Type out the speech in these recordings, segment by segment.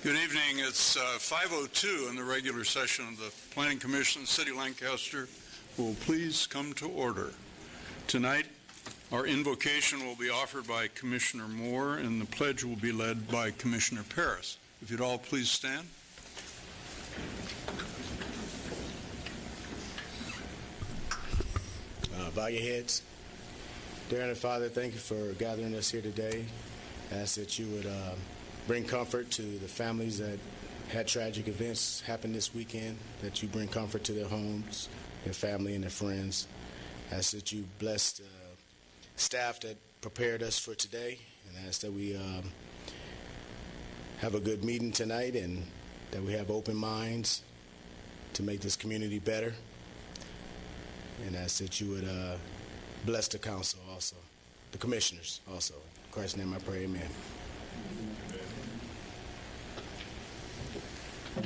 Good evening. It's 5:02 in the regular session of the Planning Commission. City Lancaster will please come to order. Tonight, our invocation will be offered by Commissioner Moore, and the pledge will be led by Commissioner Paris. If you'd all please stand. Bow your heads. Dear Heavenly Father, thank you for gathering us here today. I ask that you would bring comfort to the families that had tragic events happen this weekend, that you bring comfort to their homes, their family, and their friends. I ask that you bless the staff that prepared us for today, and I ask that we have a good meeting tonight and that we have open minds to make this community better. And I ask that you would bless the council also, the commissioners also. In Christ's name I pray, amen. I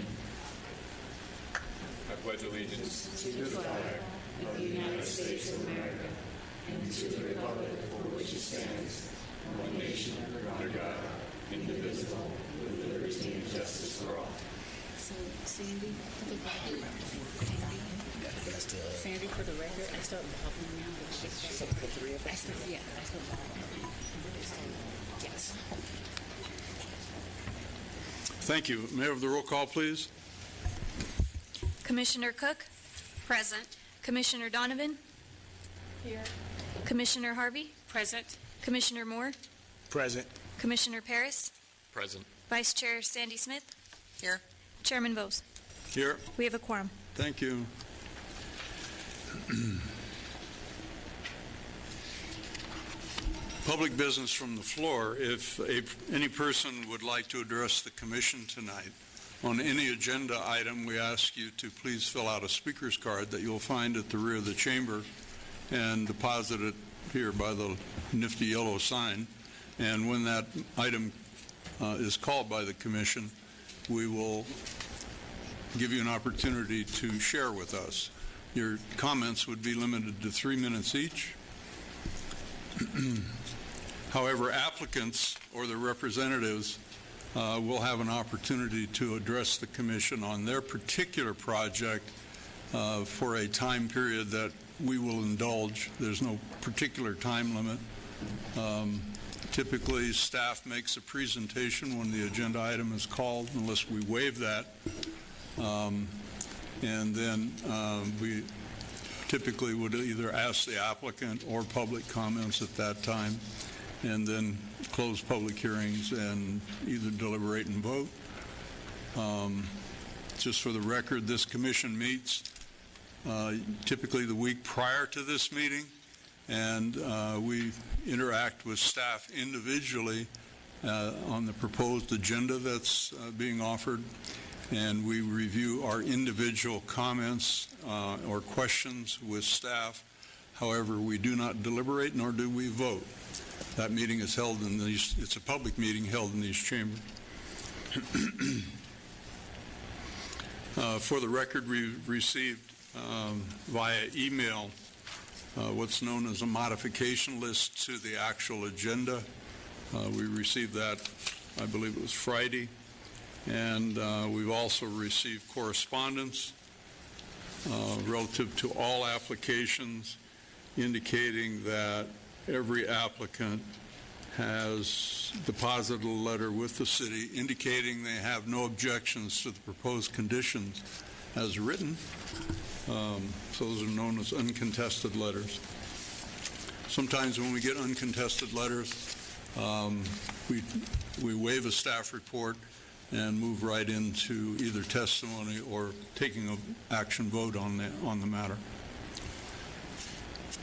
pledge allegiance to the flag of the United States of America and to the republic for which it stands, one nation under God, indivisible, with liberty and justice for all. So, Sandy, for the record, I start bobbing around. I start bobbing. Yes. Thank you. May I have the roll call, please? Commissioner Cook? Present. Commissioner Donovan? Here. Commissioner Harvey? Present. Commissioner Moore? Present. Commissioner Paris? Present. Vice Chair Sandy Smith? Here. Chairman Vose? Here. We have a quorum. Thank you. Public business from the floor. If any person would like to address the commission tonight on any agenda item, we ask you to please fill out a speaker's card that you'll find at the rear of the chamber and deposit it here by the nifty yellow sign. And when that item is called by the commission, we will give you an opportunity to share with us. Your comments would be limited to 3 minutes each. However, applicants or their representatives will have an opportunity to address the commission on their particular project for a time period that we will indulge. There's no particular time limit. Typically, staff makes a presentation when the agenda item is called, unless we waive that. And then we typically would either ask the applicant or public comments at that time, and then close public hearings and either deliberate and vote. Just for the record, this commission meets typically the week prior to this meeting, and we interact with staff individually on the proposed agenda that's being offered, and we review our individual comments or questions with staff. However, we do not deliberate nor do we vote. That meeting is held in these, it's a public meeting held in these chambers. For the record, we received via email what's known as a modification list to the actual agenda. We received that, I believe it was Friday. And we've also received correspondence relative to all applications indicating that every applicant has deposited a letter with the city indicating they have no objections to the proposed conditions as written. So those are known as uncontested letters. Sometimes when we get uncontested letters, we waive a staff report and move right into either testimony or taking an action vote on the matter.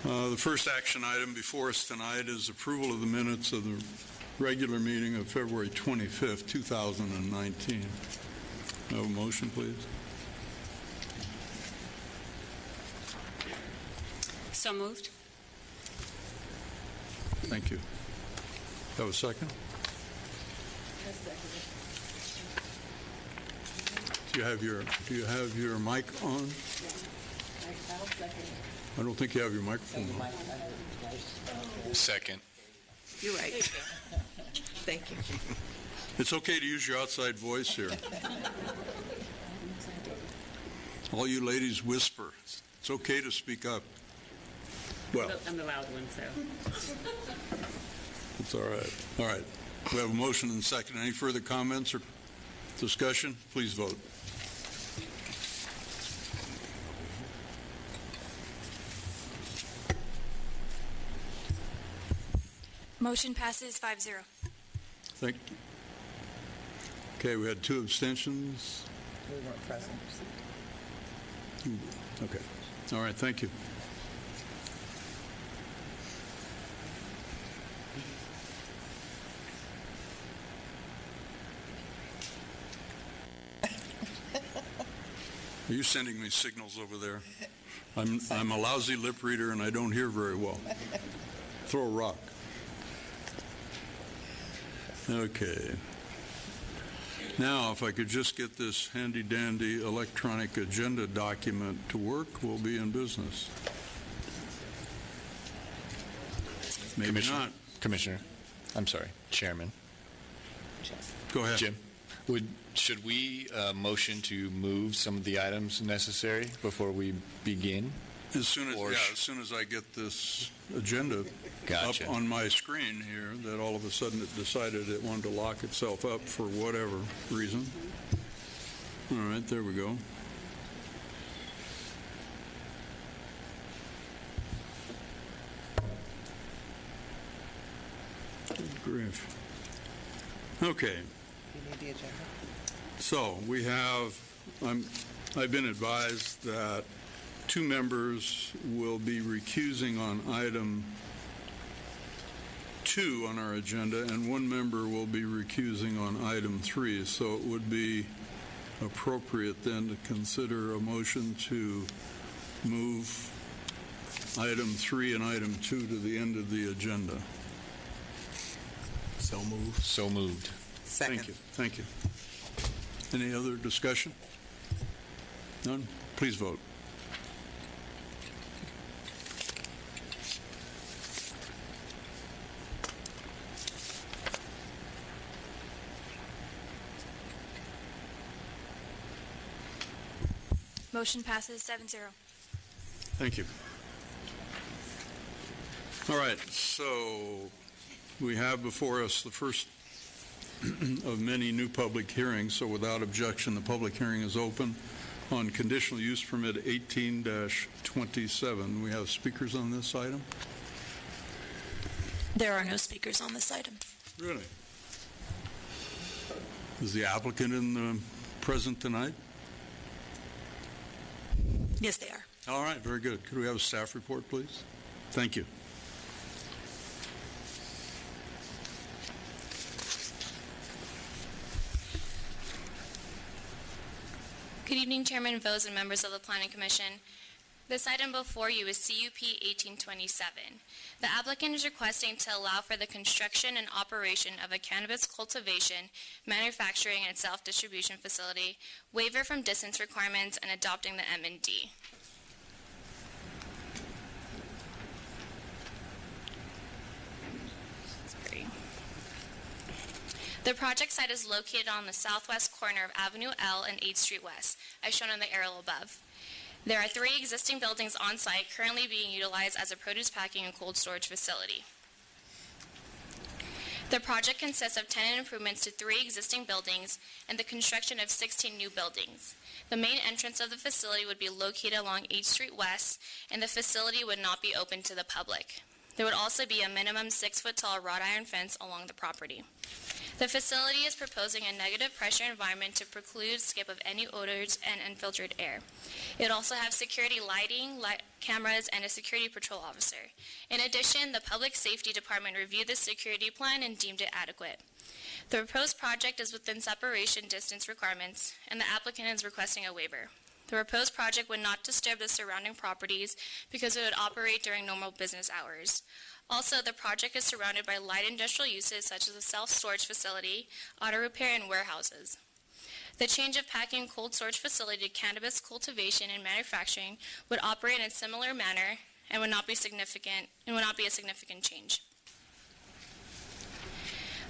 The first action item before us tonight is approval of the minutes of the regular meeting of February 25th, 2019. Have a motion, please. So moved. Thank you. Have a second? Do you have your mic on? I'll second. I don't think you have your microphone on. Second. You're right. Thank you. It's okay to use your outside voice here. All you ladies whisper. It's okay to speak up. Well, I'm the loud one, so. it's all right. All right. We have a motion and a second. Any further comments or discussion? Please vote. Motion passes 5-0. Thank you. Okay, we had 2 abstentions. We weren't present. Okay. All right, thank you. Are you sending me signals over there? I'm a lousy lip reader and I don't hear very well. Throw a rock. Okay. Now, if I could just get this handy-dandy electronic agenda document to work, we'll be in business. Maybe not. Commissioner, I'm sorry, Chairman. Go ahead. Jim, should we motion to move some of the items necessary before we begin? As soon as, Or as soon as I get this agenda Gotcha. up on my screen here, that all of a sudden it decided it wanted to lock itself up for whatever reason. All right, there we go. Good grief. Okay. You need the agenda? So we have, I've been advised that 2 members will be recusing on item 2 on our agenda, and 1 member will be recusing on item 3. So it would be appropriate then to consider a motion to move item 3 and item 2 to the end of the agenda. So moved. So moved. Second. Thank you. Thank you. Any other discussion? None? Please vote. Motion passes 7-0. Thank you. All right, so we have before us the first of many new public hearings, so without objection, the public hearing is open on conditional use permit 18-27. We have speakers on this item? There are no speakers on this item. Really? Is the applicant present tonight? Yes, they are. All right, very good. Could we have a staff report, please? Thank you. Good evening, Chairman Vose and members of the Planning Commission. This item before you is CUP 1827. The applicant is requesting to allow for the construction and operation of a cannabis cultivation, manufacturing, and self-distribution facility, waiver from distance requirements, and adopting the M&D. The project site is located on the southwest corner of Avenue L and 8th Street West, as shown in the aerial above. There are 3 existing buildings on site currently being utilized as a produce packing and cold storage facility. The project consists of tenant improvements to 3 existing buildings and the construction of 16 new buildings. The main entrance of the facility would be located along 8th Street West, and the facility would not be open to the public. There would also be a minimum 6-foot-tall wrought iron fence along the property. The facility is proposing a negative pressure environment to preclude skip of any odors and infiltrated air. It would also have security lighting, cameras, and a security patrol officer. In addition, the Public Safety Department reviewed the security plan and deemed it adequate. The proposed project is within separation distance requirements, and the applicant is requesting a waiver. The proposed project would not disturb the surrounding properties because it would operate during normal business hours. Also, the project is surrounded by light industrial uses such as a self-storage facility, auto repair, and warehouses. The change of packing cold storage facility to cannabis cultivation and manufacturing would operate in a similar manner and would not be a significant change.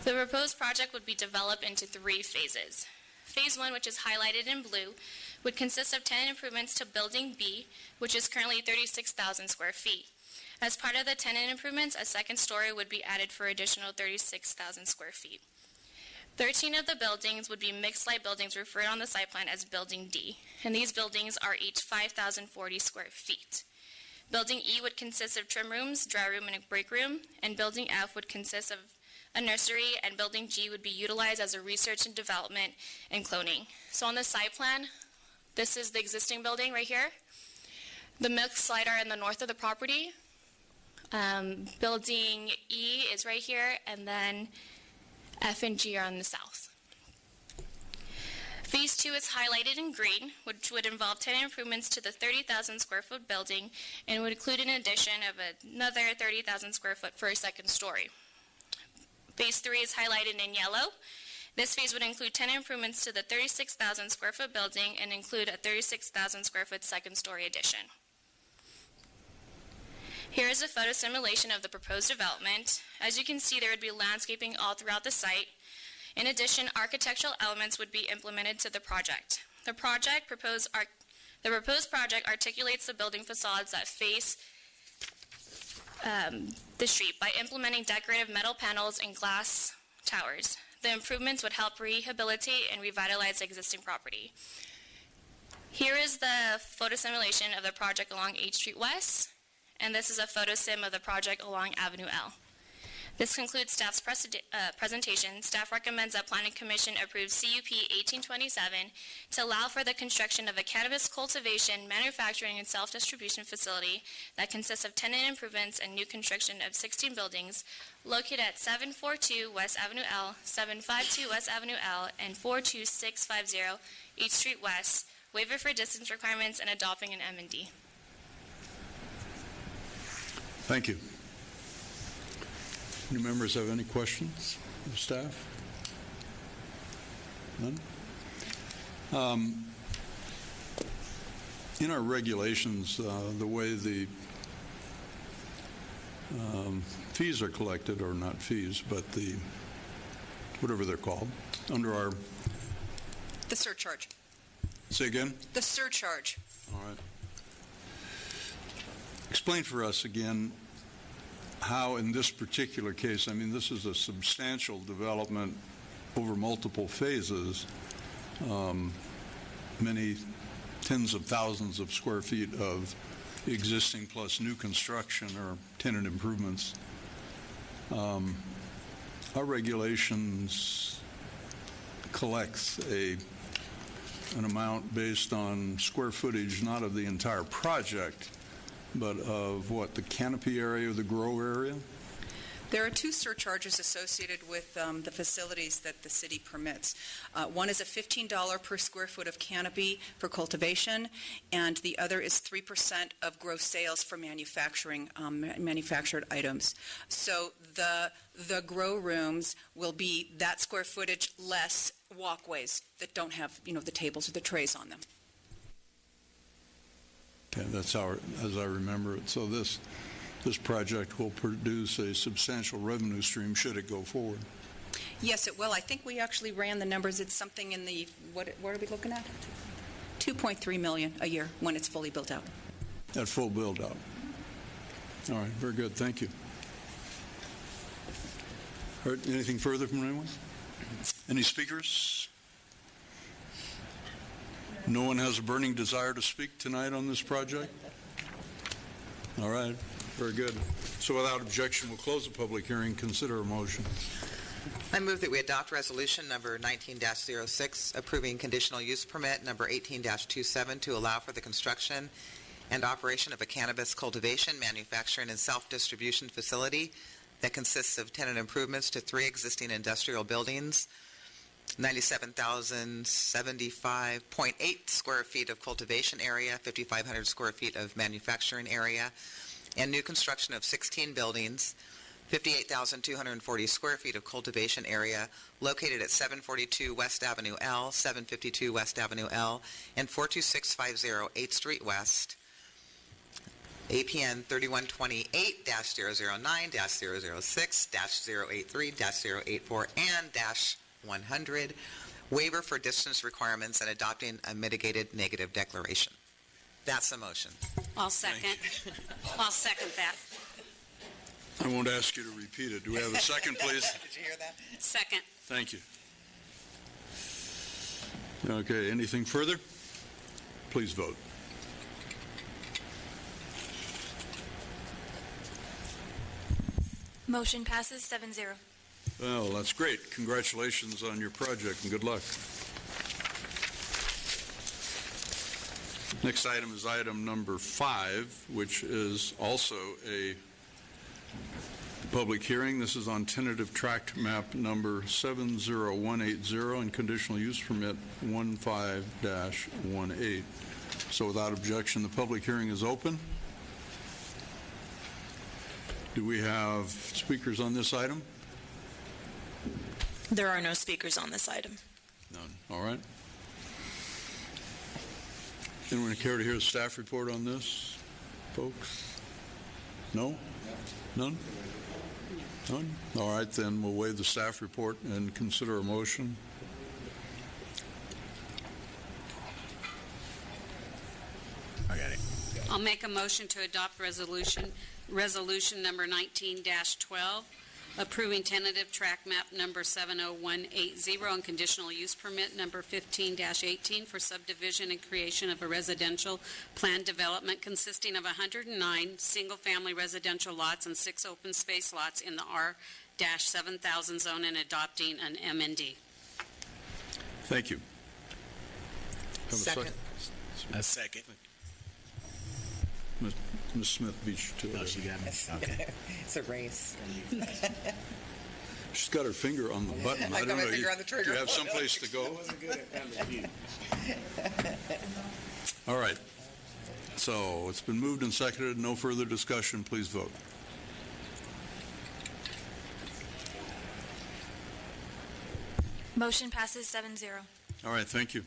The proposed project would be developed into 3 phases. Phase 1, which is highlighted in blue, would consist of tenant improvements to Building B, which is currently 36,000 square feet. As part of the tenant improvements, a second story would be added for additional 36,000 square feet. 13 of the buildings would be mixed-light buildings referred on the site plan as Building D, and these buildings are each 5,040 square feet. Building E would consist of trim rooms, dry room, and a break room, and Building F would consist of a nursery, and Building G would be utilized as a research and development and cloning. So on the site plan, this is the existing building right here. The mixed-light are in the north of the property. Building E is right here, and then F and G are on the south. Phase 2 is highlighted in green, which would involve tenant improvements to the 30,000 square foot building and would include an addition of another 30,000 square foot for a second story. Phase 3 is highlighted in yellow. This phase would include tenant improvements to the 36,000 square foot building and include a 36,000 square foot second story addition. Here is a photo simulation of the proposed development. As you can see, there would be landscaping all throughout the site. In addition, architectural elements would be implemented to the project. The proposed project articulates the building facades that face the street by implementing decorative metal panels and glass towers. The improvements would help rehabilitate and revitalize the existing property. Here is the photo simulation of the project along 8th Street West, and this is a photo sim of the project along Avenue L. This concludes staff's presentation. Staff recommends that Planning Commission approve CUP 1827 to allow for the construction of a cannabis cultivation, manufacturing, and self-distribution facility that consists of tenant improvements and new construction of 16 buildings located at 742 West Avenue L, 752 West Avenue L, and 42650 8th Street West, waiver for distance requirements, and adopting an M&D. Thank you. Any members have any questions of staff? None? In our regulations, the way the fees are collected, or not fees, but the, whatever they're called, under our... The surcharge. Say again? The surcharge. All right. Explain for us again how in this particular case, I mean, this is a substantial development over multiple phases, many tens of thousands of square feet of existing plus new construction or tenant improvements. Our regulations collects an amount based on square footage, not of the entire project, but of what, the canopy area, the grow area? There are 2 surcharges associated with the facilities that the city permits. One is a $15 per square foot of canopy for cultivation, and the other is 3% of gross sales for manufactured items. So the grow rooms will be that square footage less walkways that don't have, the tables or the trays on them. Okay, that's how, as I remember it. So this project will produce a substantial revenue stream should it go forward. Yes, it will. I think we actually ran the numbers. It's something in the, what are we looking at? $2.3 million a year when it's fully built out. At full build out. All right, very good. Thank you. All right, anything further from anyone? Any speakers? No one has a burning desire to speak tonight on this project? All right, very good. So without objection, we'll close the public hearing. Consider a motion. I move that we adopt resolution number 19-06, approving conditional use permit number 18-27 to allow for the construction and operation of a cannabis cultivation, manufacturing, and self-distribution facility that consists of tenant improvements to 3 existing industrial buildings, 97,075.8 square feet of cultivation area, 5,500 square feet of manufacturing area, and new construction of 16 buildings, 58,240 square feet of cultivation area located at 742 West Avenue L, 752 West Avenue L, and 42650 8th Street West. APN 3128-009-006-083-084 and -100, waiver for distance requirements and adopting a mitigated negative declaration. That's the motion. I'll second. I'll second that. I won't ask you to repeat it. Do we have a second, please? Did you hear that? Second. Thank you. Okay, anything further? Please vote. Motion passes 7-0. Well, that's great. Congratulations on your project and good luck. Next item is item number 5, which is also a public hearing. This is on tentative tract map number 70180 and conditional use permit 15-18. So without objection, the public hearing is open. Do we have speakers on this item? There are no speakers on this item. None. All right. Anyone care to hear the staff report on this, folks? No? None? None? All right, then we'll waive the staff report and consider a motion. I got it. I'll make a motion to adopt resolution number 19-12, approving tentative tract map number 70180 and conditional use permit number 15-18 for subdivision and creation of a residential planned development consisting of 109 single-family residential lots and 6 open space lots in the R-7000 zone and adopting an MND. Thank you. Have Second. A second. Ms. Smith beat you to it. Oh, she got me. Okay. It's a race. She's got her finger on the button. I don't got my know. finger on the trigger. Do you have someplace to go? I wasn't good at Family Feud. All right. So it's been moved and seconded. No further discussion. Please vote. Motion passes 7-0. All right, thank you.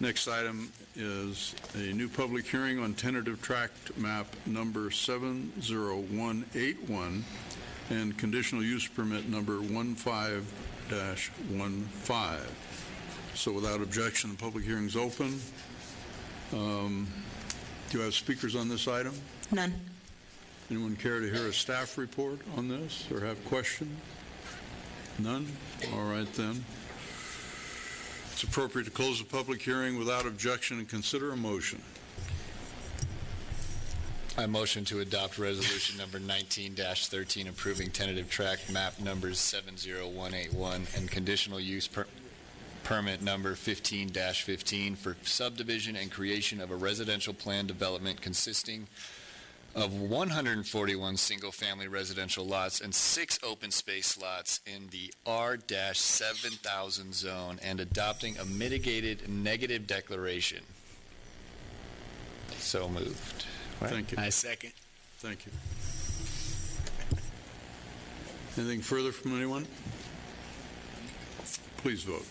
Next item is a new public hearing on tentative tract map number 70181 and conditional use permit number 15-15. So without objection, the public hearing is open. Do you have speakers on this item? None. Anyone care to hear a staff report on this or have questions? None? All right, then. It's appropriate to close the public hearing without objection and consider a motion. I motion to adopt resolution number 19-13 approving tentative tract map numbers 70181 and conditional use permit number 15-15 for subdivision and creation of a residential plan development consisting of 141 single-family residential lots and 6 open space lots in the R-7000 zone and adopting a mitigated negative declaration. So moved. Thank you. I second. Thank you. Anything further from anyone? Please vote.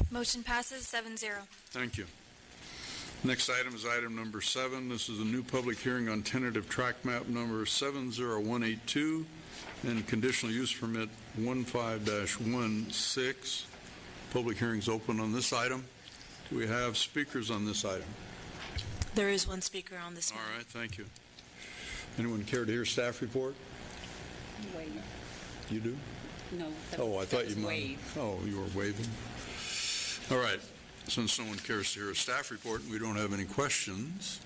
Motion passes 7-0. Thank you. Next item is item number 7. This is a new public hearing on tentative tract map number 70182 and conditional use permit 15-16. Public hearing's open on this item. Do we have speakers on this item? There is one speaker on this All one. right, thank you. Anyone care to hear staff report? Wait. You do? No. Oh, I thought you might. Wave. Oh, you were waving. All right. Since no one cares to hear a staff report and we don't have any questions,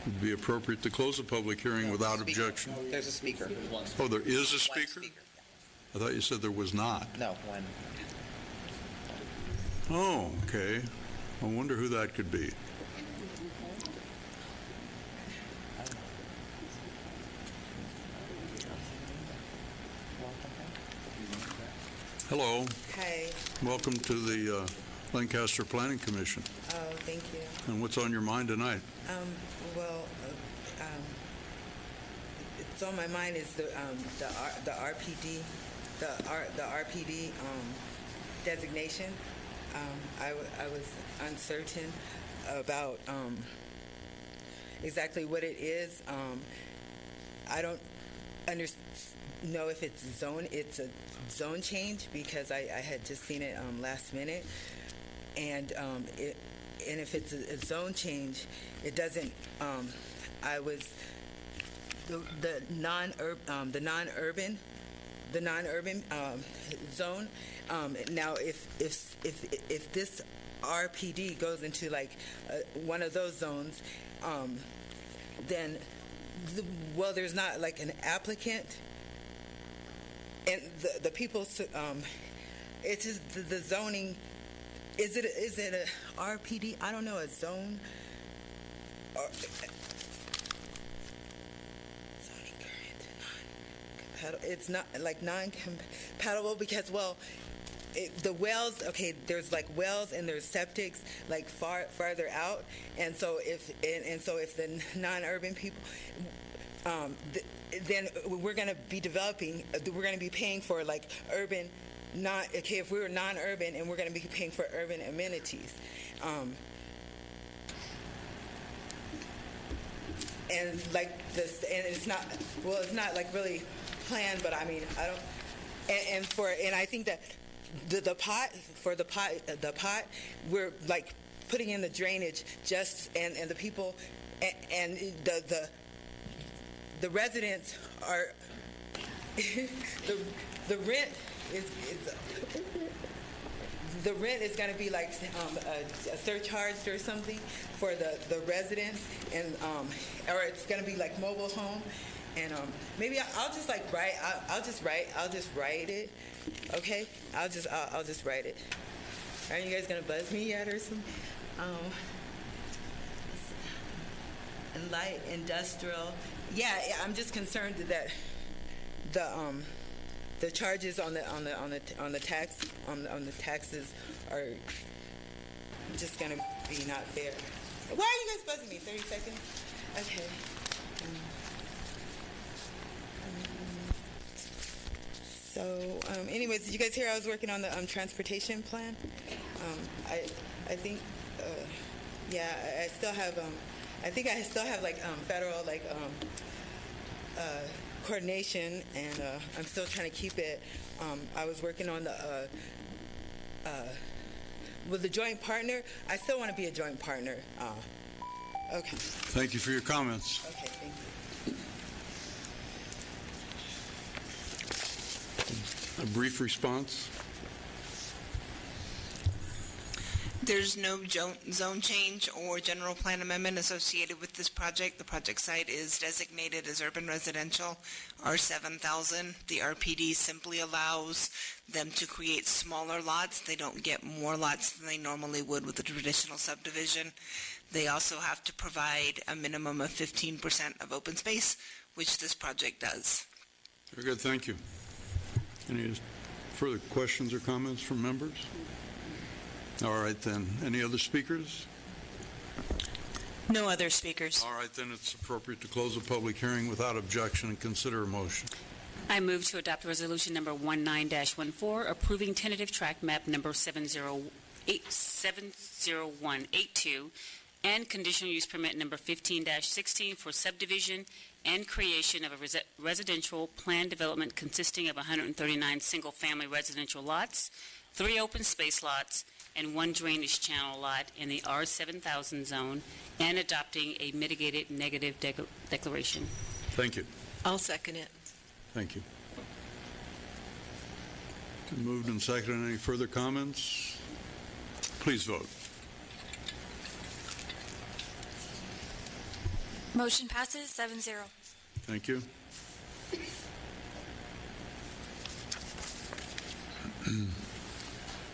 it would be appropriate to close the public hearing without objection. There's a speaker. Oh, there is a speaker? One speaker. I thought you said there was not. No, one. Oh, okay. I wonder who that could be. Hello. Hi. Welcome to the Lancaster Planning Commission. Oh, thank you. And what's on your mind tonight? It's on my mind is the RPD, the RPD designation. I was uncertain about exactly what it is. I don't know if it's a zone change because I had just seen it last minute, and if it's a zone change, it doesn't. I was the non-urban zone. Now, if this RPD goes into like one of those zones, then there's not like an applicant, and the people. It's just the zoning. Is it a RPD? I don't know, a zone. Or, zoning current, it's not like non-compatible because the wells, okay, there's like wells and there's septics like farther out, and so if the non-urban people, then we're going to be paying for like urban. If we were non-urban and we're going to be paying for urban amenities, and like this, and it's not like really planned, but I mean I don't, and I think that the pot we're like putting in the drainage and the people and the residents are the rent is the rent is going to be like a surcharge or something for the residents, and or it's going to be like mobile home, and maybe I'll just like write. I'll just write it. Okay, I'll just write it. Aren't you guys going to buzz me yet or something? Light industrial. Yeah, I'm just concerned that the charges on the taxes are just gonna be not fair. Why are you guys buzzing me? 30 seconds? Okay. So, anyways, did you guys hear I was working on the transportation plan? I think, yeah, I still have. I think I still have like federal like coordination, and I'm still trying to keep it. I was working on the with the joint partner. I still want to be a joint partner. Okay. Thank you for your comments. Okay, thank you. A brief response. There's no zone change or general plan amendment associated with this project. The project site is designated as urban residential R7000. The RPD simply allows them to create smaller lots. They don't get more lots than they normally would with a traditional subdivision. They also have to provide a minimum of 15% of open space, which this project does. Very good, thank you. Any further questions or comments from members? All right, then. Any other speakers? No other speakers. All right, then it's appropriate to close the public hearing without objection and consider a motion. I move to adopt resolution number 19-14, approving tentative tract map number 70182 and conditional use permit number 15-16 for subdivision and creation of a residential plan development consisting of 139 single-family residential lots, 3 open space lots, and 1 drainage channel lot in the R7000 zone, and adopting a mitigated negative declaration. Thank you. I'll second it. Thank you. Moved and seconded. Any further comments? Please vote. Motion passes 7-0. Thank you.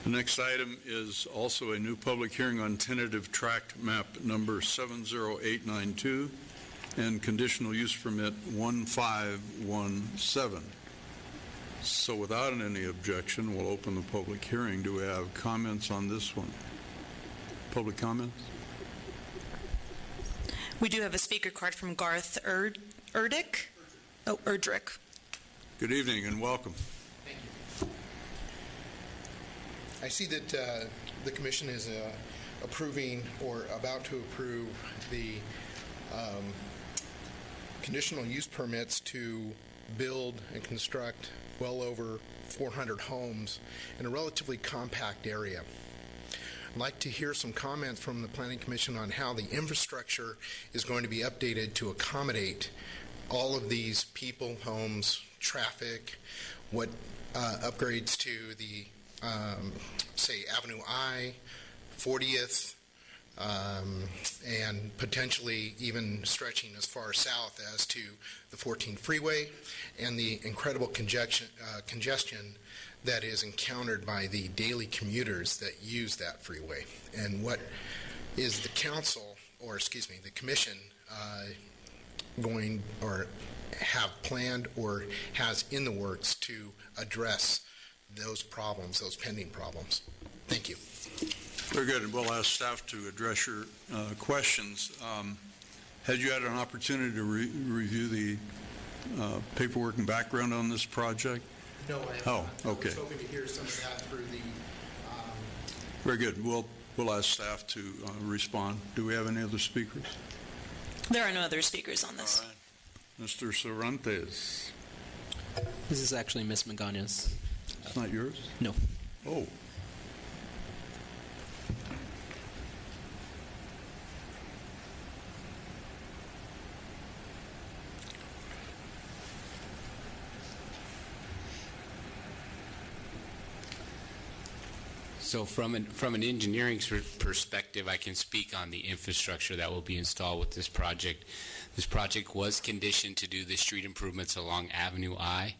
The next item is also a new public hearing on tentative tract map number 70892 and conditional use permit 1517. So without any objection, we'll open the public hearing. Do we have comments on this one? Public comments? We do have a speaker card from Garth Erdrich. Oh, Erdrich. Good evening and welcome. I see that the commission has approving or about to approve the conditional use permits to build and construct well over 400 homes in a relatively compact area. I'd like to hear some comments from the Planning Commission on how the infrastructure is going to be updated to accommodate all of these people, homes, traffic, what upgrades to the, say, Avenue I, 40th, and potentially even stretching as far south as to the 14 freeway and the incredible congestion that is encountered by the daily commuters that use that freeway. And what is the council, or excuse me, the commission going or have planned or has in the works to address those problems, those pending problems? Thank you. Very good. And we'll ask staff to address your questions. Had you had an opportunity to review the paperwork and background on this project? No, I have not. Oh, okay. I was hoping to hear some of that through the... Very good. We'll ask staff to respond. Do we have any other speakers? There are no other speakers on this. All right. Mr. Cervantes. This is actually Ms. Magañas. It's not yours? No. Oh. So from an engineering perspective, I can speak on the infrastructure that will be installed with this project. This project was conditioned to do the street improvements along Avenue I,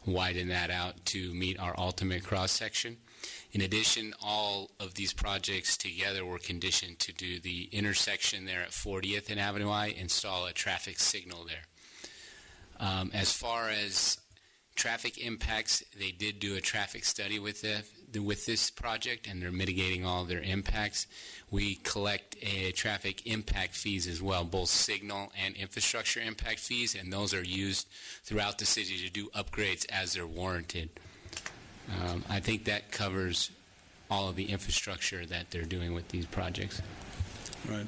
widen that out to meet our ultimate cross-section. In addition, all of these projects together were conditioned to do the intersection there at 40th and Avenue I, install a traffic signal there. As far as traffic impacts, they did do a traffic study with this project, and they're mitigating all their impacts. We collect traffic impact fees as well, both signal and infrastructure impact fees, and those are used throughout the city to do upgrades as they're warranted. I think that covers all of the infrastructure that they're doing with these projects. Right.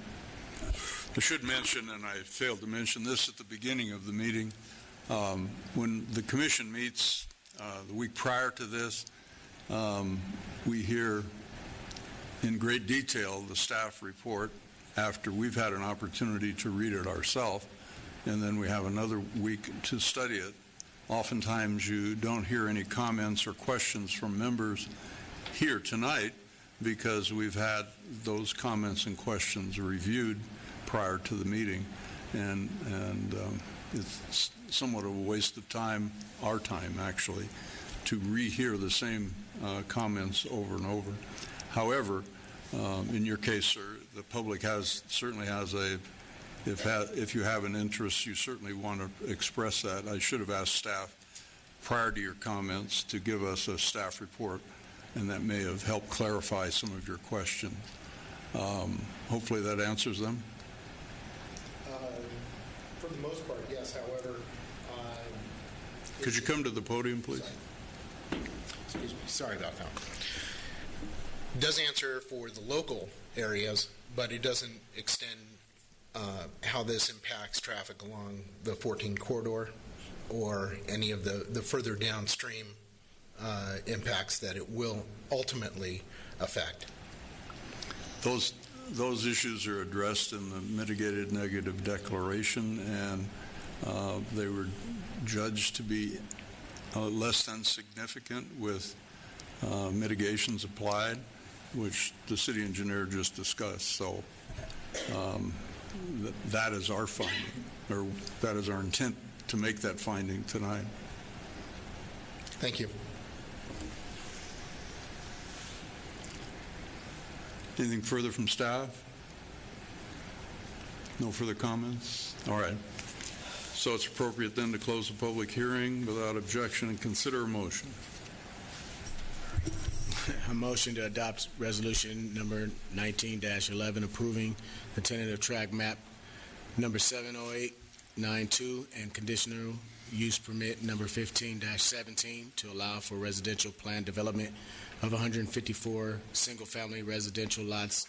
I should mention, and I failed to mention this at the beginning of the meeting, when the commission meets the week prior to this, we hear in great detail the staff report after we've had an opportunity to read it ourselves, and then we have another week to study it. Oftentimes you don't hear any comments or questions from members here tonight because we've had those comments and questions reviewed prior to the meeting, and it's somewhat of a waste of time, our time actually, to rehear the same comments over and over. However, in your case, sir, the public certainly has if you have an interest, you certainly want to express that. I should have asked staff prior to your comments to give us a staff report, and that may have helped clarify some of your questions. Hopefully that answers them. For the most part, yes. However, could you come to the podium, please? Excuse me. Sorry about that. It does answer for the local areas, but it doesn't extend how this impacts traffic along the 14 corridor or any of the further downstream impacts that it will ultimately affect. Those issues are addressed in the mitigated negative declaration, and they were judged to be less than significant with mitigations applied, which the city engineer just discussed. So that is our finding, or that is our intent to make that finding tonight. Thank you. Anything further from staff? No further comments? All right. So it's appropriate then to close the public hearing without objection and consider a motion. A motion to adopt resolution number 19-11 approving the tentative track map number 70892 and conditional use permit number 15-17 to allow for residential plan development of 154 single-family residential lots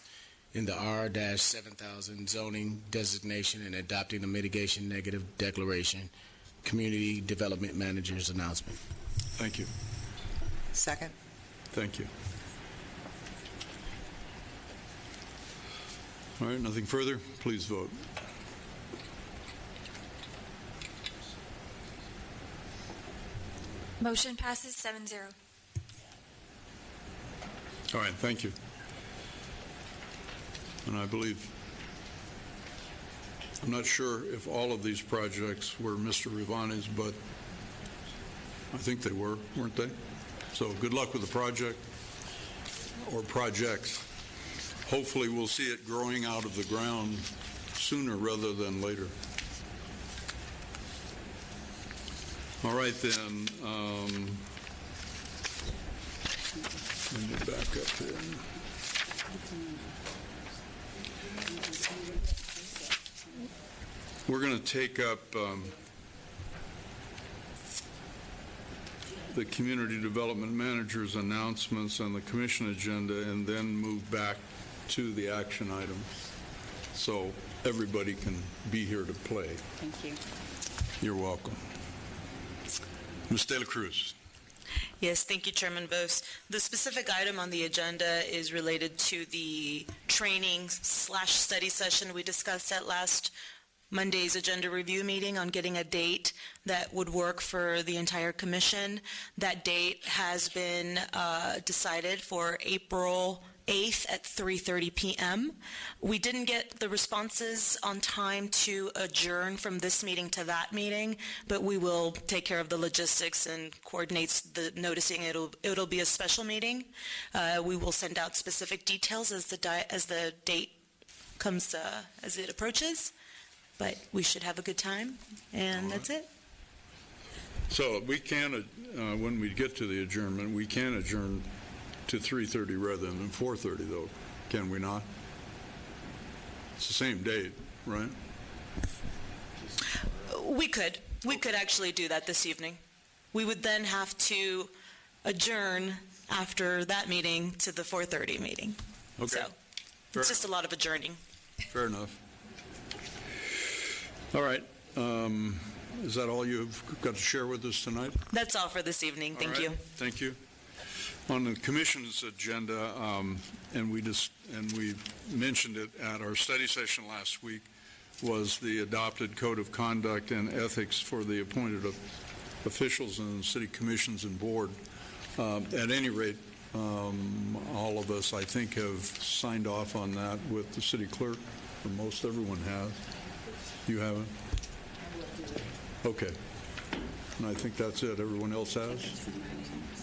in the R-7000 zoning designation and adopting a mitigation negative declaration. Community Development Manager's announcement. Thank you. Second. Thank you. All right, nothing further? Please vote. Motion passes 7-0. All right, thank you. And I believe, I'm not sure if all of these projects were Mr. Rivani's, but I think they were, weren't they? So good luck with the project or projects. Hopefully we'll see it growing out of the ground sooner rather than later. All right, then. Let me back up here. We're going to take up the Community Development Manager's announcements on the Commission agenda and then move back to the action items so everybody can be here to play. Thank you. You're welcome. Ms. De La Cruz. Yes, thank you, Chairman Vos. The specific item on the agenda is related to the training/study session we discussed at last Monday's agenda review meeting on getting a date that would work for the entire commission. That date has been decided for April 8th at 3:30 p.m. We didn't get the responses on time to adjourn from this meeting to that meeting, but we will take care of the logistics and coordinate the noticing. It'll be a special meeting. We will send out specific details as the date comes, as it approaches. But we should have a good time, and that's it. So we can, when we get to the adjournment, we can adjourn to 3:30 rather than 4:30, though, can we not? It's the same date, right? We could actually do that this evening. We would then have to adjourn after that meeting to the 4:30 meeting. Okay. So it's just a lot of adjourning. Fair enough. All right. Is that all you've got to share with us tonight? That's all for this evening. Thank you. Thank you. On the Commission's agenda, and we mentioned it at our study session last week, was the adopted Code of Conduct and Ethics for the appointed officials in city commissions and board. At any rate, all of us, I think, have signed off on that with the city clerk, or most everyone has. You haven't? Okay. And I think that's it. Everyone else has?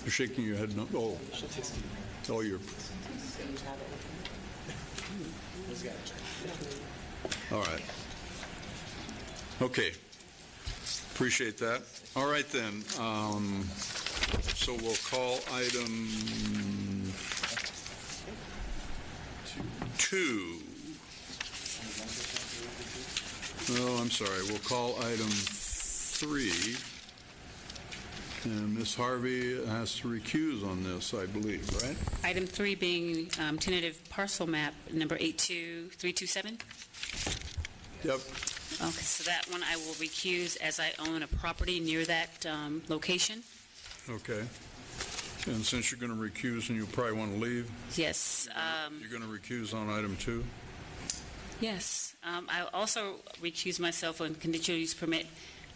You're shaking your head no. Oh, you're. All right. Okay. Appreciate that. All right, then. So we'll call item 2. Oh, I'm sorry. We'll call item 3. And Ms. Harvey has to recuse on this, I believe, right? Item 3 being tentative parcel map number 82327. Yep. Okay, so that one I will recuse as I own a property near that location. Okay. And since you're going to recuse and you probably want to leave? Yes. You're going to recuse on item 2? Yes. I also recuse myself on conditional use permit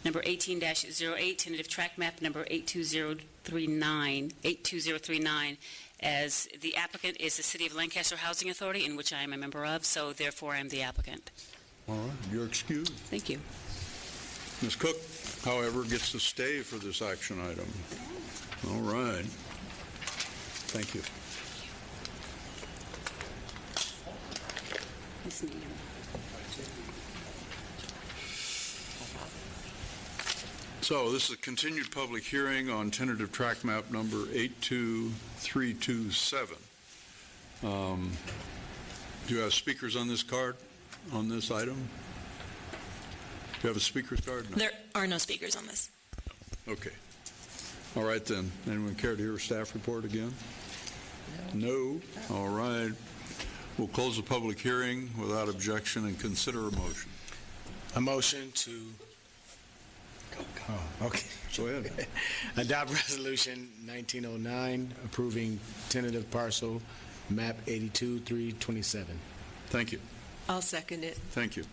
number 18-08, tentative track map number 82039, as the applicant is the City of Lancaster Housing Authority, in which I am a member of, so therefore I'm the applicant. All right, you're excused. Thank you. Ms. Cook, however, gets to stay for this action item. All right. Thank you. Nice meeting you. So this is a continued public hearing on tentative track map number 82327. Do you have speakers on this card, on this item? Do you have a speaker's card? No. There are no speakers on this. Okay. All right, then. Anyone care to hear a staff report again? No? All right. We'll close the public hearing without objection and consider a motion. A motion to Go ahead. adopt resolution 1909 approving tentative parcel map 82-327. Thank you. I'll second it. Thank you.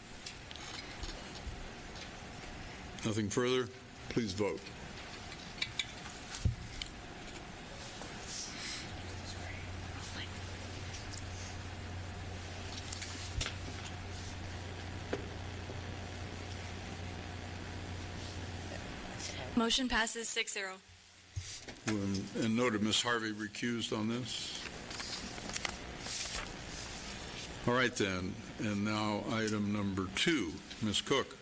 Nothing further? Please vote. Motion passes 6-0. And noted Ms. Harvey recused on this. All right then, and now item number 2, Ms. Cook.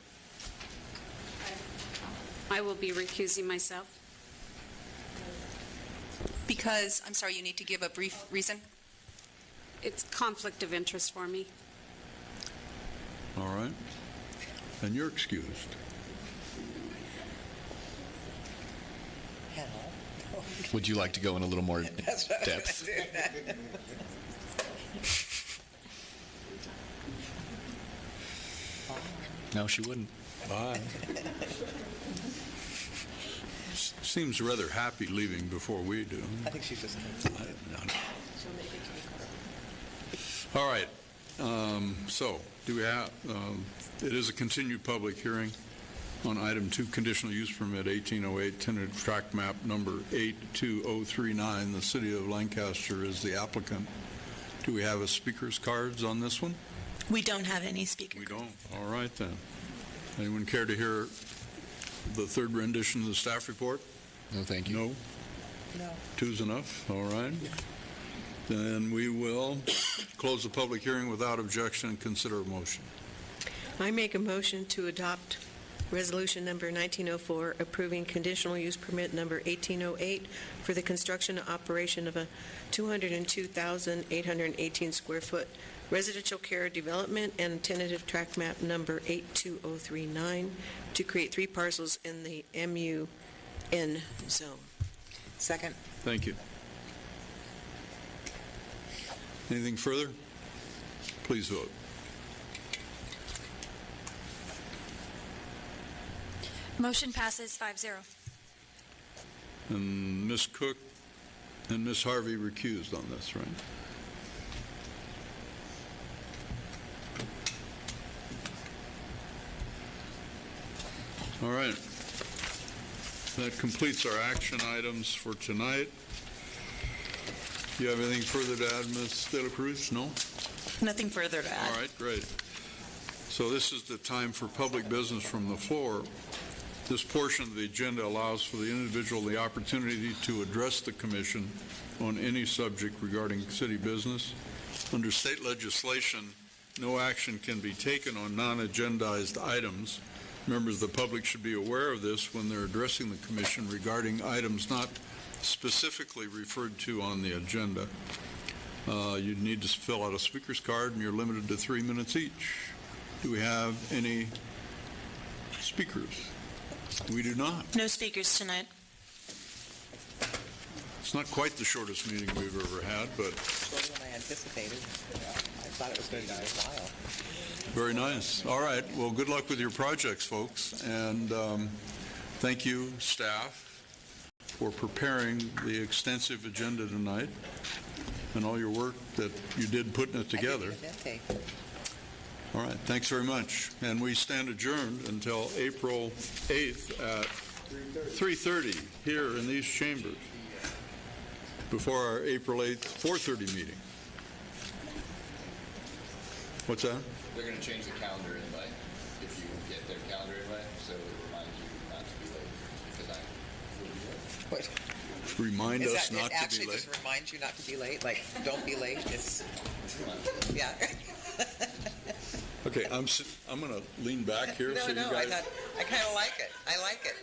I will be recusing myself. Because, I'm sorry, you need to give a brief reason? It's conflict of interest for me. All right. And you're excused. Would you like to go in a little more depth? No, she wouldn't. Bye. Seems rather happy leaving before we do. I think she's just... All right. So, do we have... it is a continued public hearing on item 2, conditional use permit 1808, tentative tract map number 82039. The city of Lancaster is the applicant. Do we have a speaker's cards on this one? We don't have any speaker. We don't. All right, then. Anyone care to hear the third rendition of the staff report? No, thank you. No? No. 2's enough? All right. Then we will close the public hearing without objection and consider a motion. I make a motion to adopt resolution number 1904 approving conditional use permit number 1808 for the construction and operation of a 202,818 square foot residential care development and tentative tract map number 82039 to create 3 parcels in the MUN zone. Second. Thank you. Anything further? Please vote. Motion passes 5-0. And Ms. Cook and Ms. Harvey recused on this, right? All right. That completes our action items for tonight. Do you have anything further to add, Ms. De La Cruz? No? Nothing further to add. All right, great. So this is the time for public business from the floor. This portion of the agenda allows for the individual the opportunity to address the commission on any subject regarding city business. Under state legislation, no action can be taken on non-agendized items. Members of the public should be aware of this when they're addressing the commission regarding items not specifically referred to on the agenda. You need to fill out a speaker's card, and you're limited to 3 minutes each. Do we have any speakers? We do not. No speakers tonight. It's not quite the shortest meeting we've ever had, but... Shorter than I anticipated. I thought it was going to be a while. Very nice. All right. Well, good luck with your projects, folks. And thank you, staff, for preparing the extensive agenda tonight and all your work that you did putting it together. All right. Thanks very much. And we stand adjourned until April 8th at 3:30 here in these chambers before our April 8th 4:30 meeting. What's that? They're going to change the calendar invite if you get their calendar invite, so it reminds you not to be late, because I will be late. What? Remind us not to be late. It actually just reminds you not to be late? Like, don't be late? It's, yeah. Okay, I'm going to lean back here so you guys... I kind of like it. I like it.